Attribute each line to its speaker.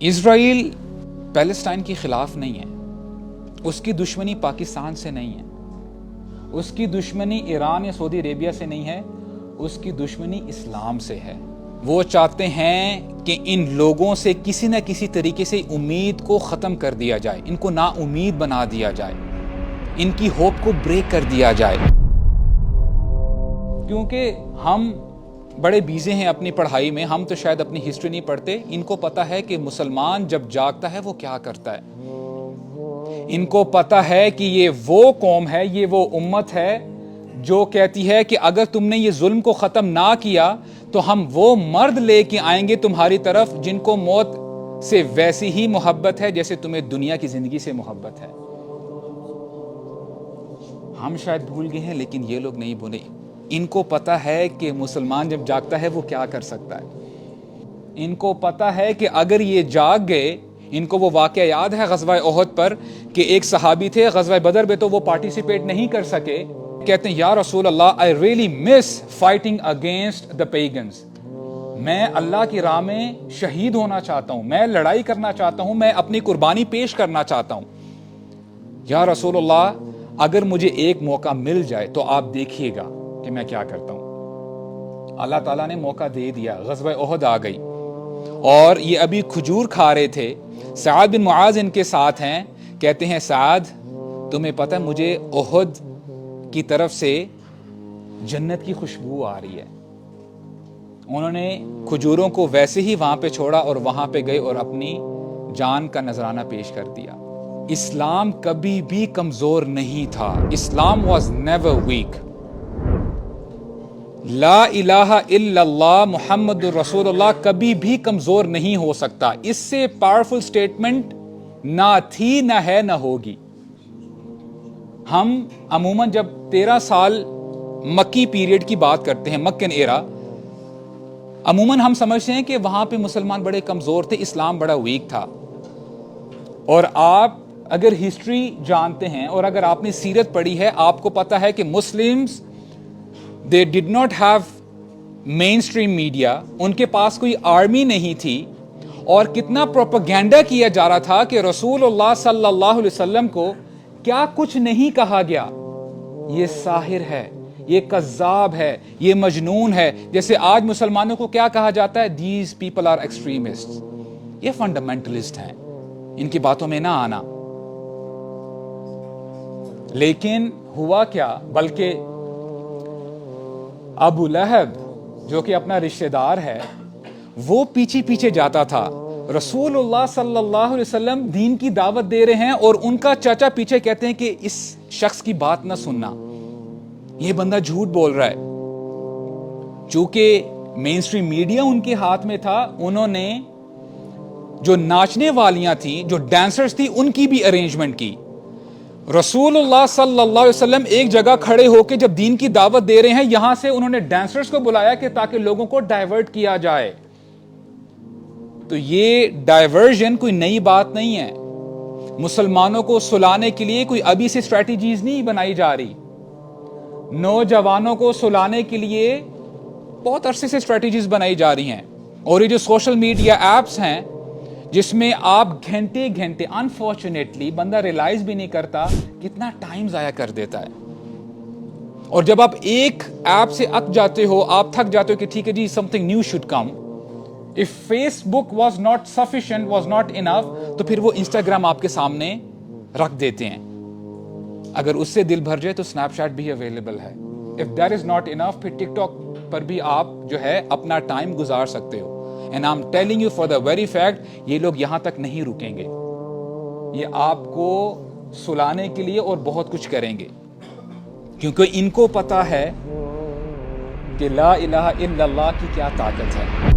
Speaker 1: اسرائیل Palestine کے خلاف نہیں ہے، اس کی دشمنی پاکستان سے نہیں ہے، اس کی دشمنی ایران یا سعودی عربیہ سے نہیں ہے، اس کی دشمنی اسلام سے ہے۔ وہ چاہتے ہیں کہ ان لوگوں سے کسی نہ کسی طریقے سے امید کو ختم کر دیا جائے، ان کو نا امید بنا دیا جائے، ان کی ہوپ کو بریک کر دیا جائے۔ کیونکہ ہم بڑے بیزے ہیں اپنی پڑھائی میں، ہم تو شاید اپنی ہسٹری نہیں پڑھتے۔ ان کو پتا ہے کہ مسلمان جب جاگتا ہے وہ کیا کرتا ہے، ان کو پتا ہے کہ یہ وہ قوم ہے، یہ وہ امت ہے جو کہتی ہے کہ اگر تم نے یہ ظلم کو ختم نہ کیا تو ہم وہ مرد لے کے آئیں گے تمہاری طرف جن کو موت سے ویسی ہی محبت ہے جیسے تمہیں دنیا کی زندگی سے محبت ہے۔ ہم شاید بھول گئے ہیں لیکن یہ لوگ نہیں بھولے۔ ان کو پتا ہے کہ مسلمان جب جاگتا ہے وہ کیا کر سکتا ہے۔ ان کو پتا ہے کہ اگر یہ جاگ گئے، ان کو وہ واقعہ یاد ہے غزوہ احد پر کہ ایک صحابی تھے، غزوہ بدر میں تو وہ پارٹیسپیٹ نہیں کر سکے، کہتے ہیں یا رسول اللہ I really miss fighting against the pagans۔ میں اللہ کی راہ میں شہید ہونا چاہتا ہوں، میں لڑائی کرنا چاہتا ہوں، میں اپنی قربانی پیش کرنا چاہتا ہوں۔ یا رسول اللہ اگر مجھے ایک موقع مل جائے تو آپ دیکھیے گا کہ میں کیا کرتا ہوں۔ اللہ تعالیٰ نے موقع دے دیا، غزوہ احد آ گئی اور یہ ابھی کھجور کھا رہے تھے۔ سعد بن معاذ ان کے ساتھ ہیں، کہتے ہیں سعد تمہیں پتہ مجھے احد کی طرف سے جنت کی خوشبو آ رہی ہے۔ انہوں نے کھجوروں کو ویسے ہی وہاں پہ چھوڑا اور وہاں پہ گئے اور اپنی جان کا نذرانہ پیش کر دیا۔ اسلام کبھی بھی کمزور نہیں تھا، اسلام واز نیور ویک۔ لا الہ الا اللہ محمد رسول اللہ کبھی بھی کمزور نہیں ہو سکتا۔ اس سے پاورفل سٹیٹمنٹ نہ تھی، نہ ہے، نہ ہوگی۔ ہم عموماً جب 13 سال مکی پیریڈ کی بات کرتے ہیں، مکن ایرا، عموماً ہم سمجھتے ہیں کہ وہاں پہ مسلمان بڑے کمزور تھے، اسلام بڑا ویک تھا۔ اور آپ اگر ہسٹری جانتے ہیں اور اگر آپ نے سیرت پڑھی ہے، آپ کو پتا ہے کہ Muslims they did not have mainstream media، ان کے پاس کوئی آرمی نہیں تھی، اور کتنا پروپیگنڈا کیا جا رہا تھا کہ رسول اللہ صلی اللہ علیہ وسلم کو کیا کچھ نہیں کہا گیا، یہ ساحر ہے، یہ کذاب ہے، یہ مجنون ہے۔ جیسے آج مسلمانوں کو کیا کہا جاتا ہے، these people are extremists، یہ فنڈامنٹلسٹ ہیں، ان کی باتوں میں نہ آنا۔ لیکن ہوا کیا، بلکہ ابو لہب جو کہ اپنا رشتہ دار ہے وہ پیچھے پیچھے جاتا تھا۔ رسول اللہ صلی اللہ علیہ وسلم دین کی دعوت دے رہے ہیں اور ان کا چچا پیچھے کہتے ہیں کہ اس شخص کی بات نہ سننا، یہ بندہ جھوٹ بول رہا ہے۔ چونکہ مین سٹریم میڈیا ان کے ہاتھ میں تھا، انہوں نے جو ناچنے والیاں تھیں، جو ڈانسرز تھی، ان کی بھی ارینجمنٹ کی۔ رسول اللہ صلی اللہ علیہ وسلم ایک جگہ کھڑے ہو کے جب دین کی دعوت دے رہے ہیں، یہاں سے انہوں نے ڈانسرز کو بلایا کہ تاکہ لوگوں کو ڈائیورٹ کیا جائے۔ تو یہ ڈائیورژن کوئی نئی بات نہیں ہے، مسلمانوں کو سلانے کے لیے کوئی ابھی سے اسٹریٹجیز نہیں بنائی جا رہی۔ نوجوانوں کو سلانے کے لیے بہت عرصے سے اسٹریٹجیز بنائی جا رہی ہیں، اور یہ جو سوشل میڈیا ایپس ہیں جس میں آپ گھنٹے گھنٹے، انفارچونیٹلی بندہ ریلائز بھی نہیں کرتا کتنا ٹائم ضائع کر دیتا ہے۔ اور جب آپ ایک ایپ سے اک جاتے ہو، آپ تھک جاتے ہو کہ ٹھیک ہے جی something new should come، if Facebook was not sufficient, was not enough، تو پھر وہ انسٹاگرام آپ کے سامنے رکھ دیتے ہیں۔ اگر اس سے دل بھر جائے تو سنیپ چیٹ بھی اویلیبل ہے۔ if that is not enough، پھر ٹک ٹاک پر بھی آپ جو ہے اپنا ٹائم گزار سکتے ہو۔ And I'm telling you for the very fact، یہ لوگ یہاں تک نہیں رکیں گے، یہ آپ کو سلانے کے لیے اور بہت کچھ کریں گے، کیونکہ ان کو پتا ہے کہ لا الہ الا اللہ کی کیا طاقت ہے۔